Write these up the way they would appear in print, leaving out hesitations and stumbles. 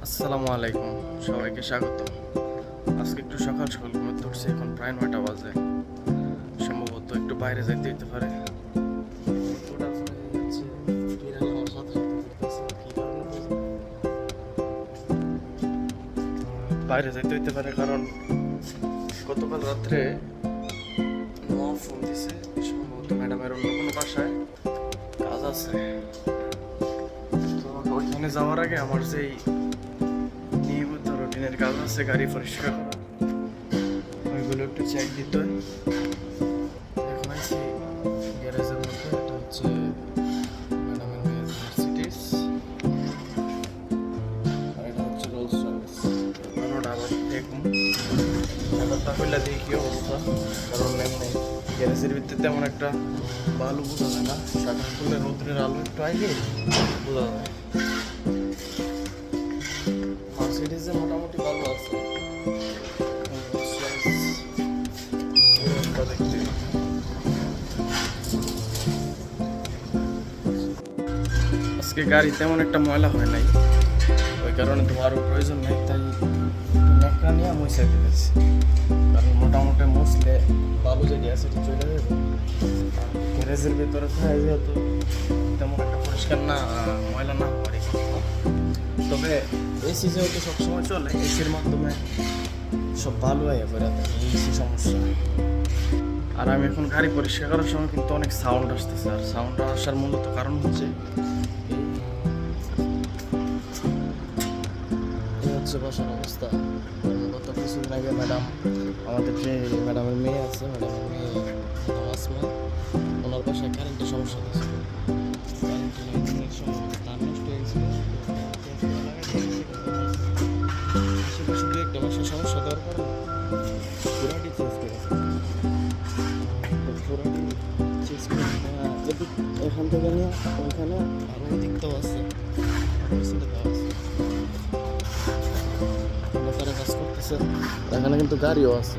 আসসালামু আলাইকুম, সবাইকে স্বাগত। আজকে একটু সকাল সকাল ঘুমোতে উঠছি, এখন প্রায় 9টা বাজে। সম্ভবত একটু বাইরে যাইতে হতে পারে। বাইরে যাইতে হইতে পারে কারণ গতকাল রাত্রে নোয়া ফোন দিছে, সম্ভবত ম্যাডামের অন্য কোনো বাসায় কাজ আছে। তো ওইখানে যাওয়ার আগে আমার যেই নিয়মিত রুটিনের কাজ আছে গাড়ি পরিষ্কার করা, ওইগুলো একটু চেক দিতে হয়। এখন আছি গ্যারেজের মধ্যে, এটা হচ্ছে ম্যাডামের মেয়ের মার্সিডিজ, আর এটা হচ্ছে রোলস রয়েস। ওটা আবার দেখুন ব্যাপারটা হইলে দিয়ে কী অবস্থা, কারণ এমনি গ্যারেজের ভিতরে তেমন একটা ভালো বোঝা যায় না, শাটার খুললে রোদ্রের আলো একটু আইলে বোঝা যায়। মার্সিডিজে মোটামুটি ভালো আছে। আজকে গাড়ি তেমন একটা ময়লা হয় নাই, ওই কারণে ধোয়ারও প্রয়োজন নেই, তাই ন্যাকড়া নিয়ে মুছে দিতেছি। কারণ মোটামুটি মুছলে বালু যেটি আছে সেটা চলে যাবে। গ্যারেজের ভিতরে থাকে যেহেতু তেমন একটা পরিষ্কার না, ময়লা না হওয়ার তবে এসি যেহেতু সবসময় চলে, এসির মাধ্যমে সব ভালো হয়ে পড়ে থাকে, এই সমস্যা। আর আমি এখন গাড়ি পরিষ্কার করার সময় কিন্তু অনেক সাউন্ড আসতেছে, আর সাউন্ড আসার মূলত কারণ হচ্ছে এই হচ্ছে বাসার অবস্থা। গত কিছুদিন আগে ম্যাডাম, আমাদের যে ম্যাডামের মেয়ে আছে, ম্যাডামের মেয়ে আসমা, ওনার বাসায় কারেন্টের সমস্যা হয়েছিল। কারেন্টের লাইনের সময় তার নষ্ট হয়েছিল, আশেপাশে দু একটা বাসায় সমস্যা দেওয়ার কারণে পুরাটি চেঞ্জ করেছে। পুরাটি চেঞ্জ করে এখান থেকে নিয়ে ওইখানে আরও দিকটাও আছে, তারা কাজ করতেছে। এখানে কিন্তু গাড়িও আছে,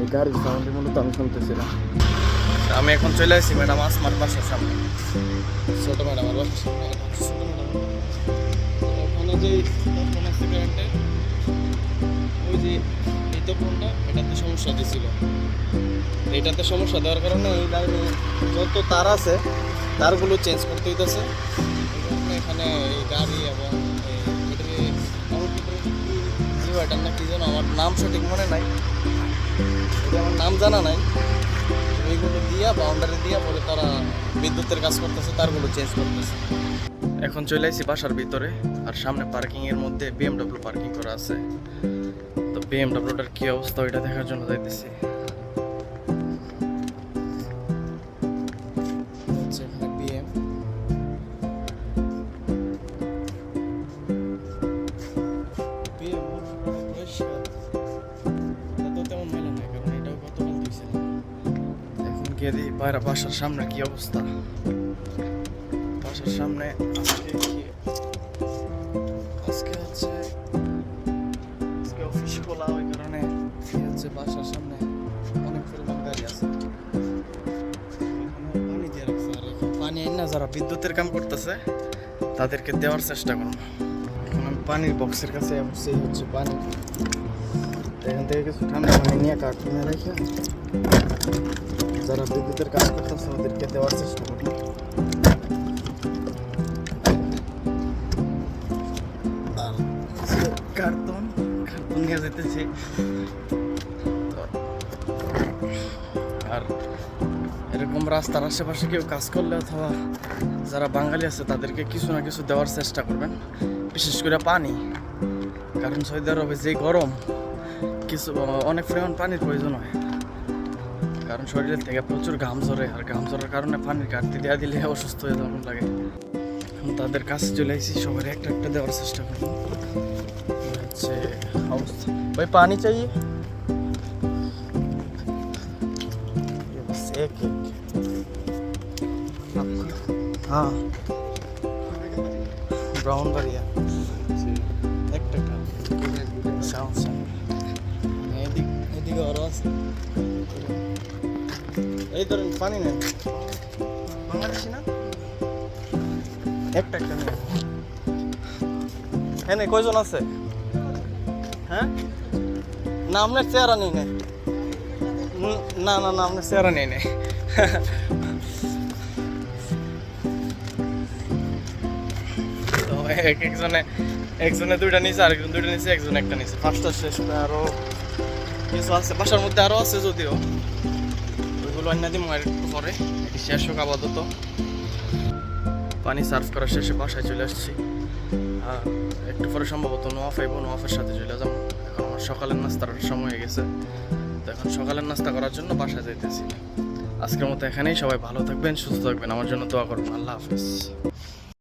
এই গাড়ির সাউন্ডে মূলত আমি শুনতেছিলাম। আমি এখন চলে আসছি ম্যাডাম আসমার বাসার সামনে, ছোট ম্যাডামের বাসার সামনে। ছোট ম্যাডাম ওখানে যে ফোন আছে কারেন্টের, ওই যে এই তো ফোনটা, এটাতে সমস্যা দিয়েছিল। এটাতে সমস্যা দেওয়ার কারণে এই লাইনে যত তার আছে তারগুলো চেঞ্জ করতে হইতেছে। এখানে এই গাড়ি এবং এটার না কি যেন, আমার নাম সঠিক মনে নাই, এটা আমার নাম জানা নাই। এইগুলো দিয়া বাউন্ডারি দিয়া পরে তারা বিদ্যুতের কাজ করতেছে, তারগুলো চেঞ্জ করতেছে। এখন চলে আসছি বাসার ভিতরে, আর সামনে পার্কিং এর মধ্যে বিএমডব্লিউ পার্কিং করা আছে। তো বিএমডব্লিউটার কি অবস্থা ওইটা দেখার জন্য যাইতেছি। বাসার সামনে কি অবস্থা, বাসার সামনে আজকে হচ্ছে অফিস খোলা, ওই কারণে হচ্ছে বাসার সামনে অনেক পরিমাণ গাড়ি আছে। পানি দিয়ে রাখছে, আর এখন পানি না যারা বিদ্যুতের কাম করতেছে তাদেরকে দেওয়ার চেষ্টা করুন। এখন আমি পানির বক্সের কাছে সেই হচ্ছে পানি, এখান থেকে কিছু ঠান্ডা পানি নিয়ে কার্টুনে রেখে যারা বিদ্যুতের কাজ করতেছে ওদেরকে দেওয়ার চেষ্টা করুন। কার্টুন নিয়ে যেতেছি। আর এরকম রাস্তার আশেপাশে কেউ কাজ করলে অথবা যারা বাঙালি আছে তাদেরকে কিছু না কিছু দেওয়ার চেষ্টা করবেন, বিশেষ করে পানি। কারণ সৌদি আরবে যে গরম, কিছু অনেক পরিমাণ পানির প্রয়োজন হয়, কারণ শরীরের থেকে প্রচুর ঘাম ঝরে, আর ঘাম ঝরার কারণে পানির ঘাটতি দেওয়া দিলে অসুস্থ হয়ে যাওয়ার লাগে। এখন তাদের কাছে চলে এসেছি, সবার একটা একটা দেওয়ার চেষ্টা করবো। হচ্ছে অবস্থা, ভাই পানি চাই, হ্যাঁ ব্রাউন বাড়িয়া একটা এদিকে আরো আছে। এই ধরেন পানি নেন, বাংলাদেশি না, একটা একটা নেন। হ্যাঁ কয়জন আছে? হ্যাঁ না আপনার চেহারা নেই নাই। না না না আপনার চেহারা নেই নাই। তো একজনে দুইটা নিচে, আরেকজন দুইটা নিচে, একজন একটা নিচে। ফার্স্টটা শেষ করে আরো কিছু আছে বাসার মধ্যে, আরো আছে যদিও, ওইগুলো অন্য দিন একটু পরে শেষ হোক আপাতত। পানি সার্ভ করার শেষে বাসায় চলে আসছি। একটু পরে সম্ভবত নোয়াফ আইব, নোয়াফের সাথে চলে যাবো। এখন আমার সকালের নাস্তার সময় হয়ে গেছে, তো এখন সকালের নাস্তা করার জন্য বাসায় যাইতেছি। আজকের মতো এখানেই। সবাই ভালো থাকবেন, সুস্থ থাকবেন, আমার জন্য দোয়া করবেন। আল্লাহ হাফেজ।